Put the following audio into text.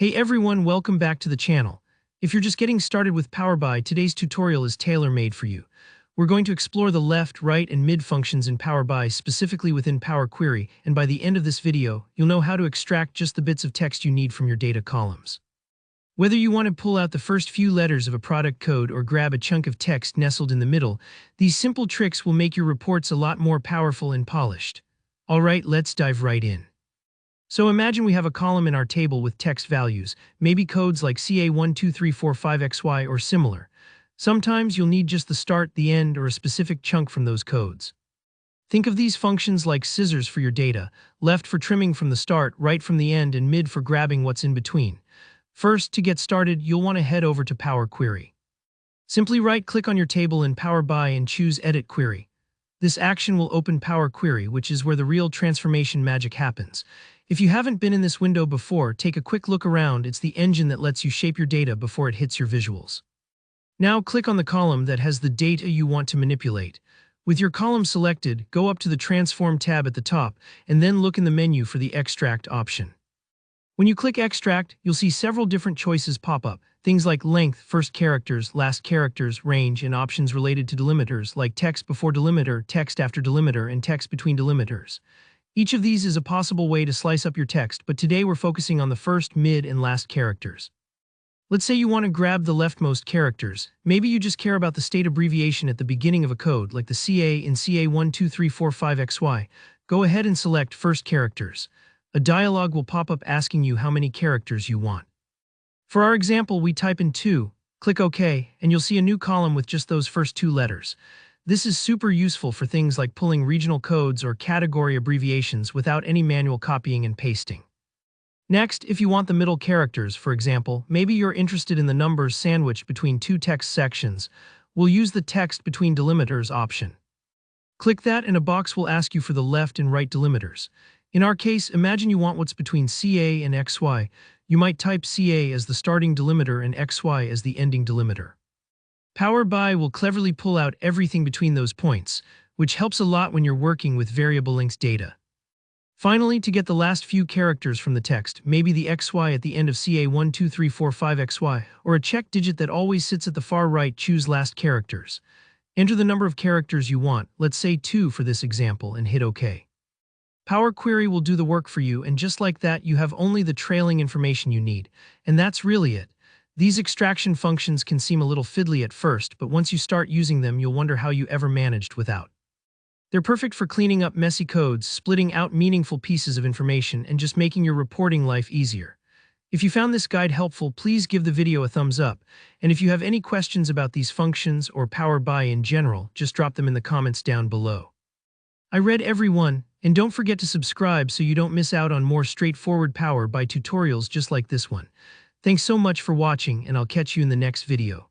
Hey everyone, welcome back to the channel. If you're just getting started with Power BI, today's tutorial is tailor-made for you. We're going to explore the left, right, and mid functions in Power BI, specifically within Power Query, and by the end of this video, you'll know how to extract just the bits of text you need from your data columns. Whether you want to pull out the first few letters of a product code or grab a chunk of text nestled in the middle, these simple tricks will make your reports a lot more powerful and polished. Alright, let's dive right in. So imagine we have a column in our table with text values, maybe codes like CA12345XY or similar. Sometimes you'll need just the start, the end, or a specific chunk from those codes. Think of these functions like scissors for your data, left for trimming from the start, right from the end, and mid for grabbing what's in between. First, to get started, you'll want to head over to Power Query. Simply right-click on your table in Power BI and choose Edit Query. This action will open Power Query, which is where the real transformation magic happens. If you haven't been in this window before, take a quick look around. It's the engine that lets you shape your data before it hits your visuals. Now click on the column that has the data you want to manipulate. With your column selected, go up to the Transform tab at the top, and then look in the menu for the Extract option. When you click Extract, you'll see several different choices pop up. Things like length, first characters, last characters, range, and options related to delimiters like text before delimiter, text after delimiter, and text between delimiters. Each of these is a possible way to slice up your text, but today we're focusing on the first, mid, and last characters. Let's say you want to grab the leftmost characters. Maybe you just care about the state abbreviation at the beginning of a code, like the CA in CA12345XY. Go ahead and select first characters. A dialog will pop up asking you how many characters you want. For our example, we type in 2, click OK, and you'll see a new column with just those first two letters. This is super useful for things like pulling regional codes or category abbreviations without any manual copying and pasting. Next, if you want the middle characters, for example, maybe you're interested in the numbers sandwiched between two text sections, we'll use the text between delimiters option. Click that and a box will ask you for the left and right delimiters. In our case, imagine you want what's between CA and XY. You might type CA as the starting delimiter and XY as the ending delimiter. Power BI will cleverly pull out everything between those points, which helps a lot when you're working with variable length data. Finally, to get the last few characters from the text, maybe the XY at the end of CA12345XY, or a check digit that always sits at the far right, choose last characters. Enter the number of characters you want, let's say 2 for this example, and hit OK. Power Query will do the work for you, and just like that, you have only the trailing information you need. And that's really it. These extraction functions can seem a little fiddly at first, but once you start using them, you'll wonder how you ever managed without. They're perfect for cleaning up messy codes, splitting out meaningful pieces of information, and just making your reporting life easier. If you found this guide helpful, please give the video a thumbs up. And if you have any questions about these functions or Power BI in general, just drop them in the comments down below. I read every one, and don't forget to subscribe so you don't miss out on more straightforward Power BI tutorials just like this one. Thanks so much for watching, and I'll catch you in the next video.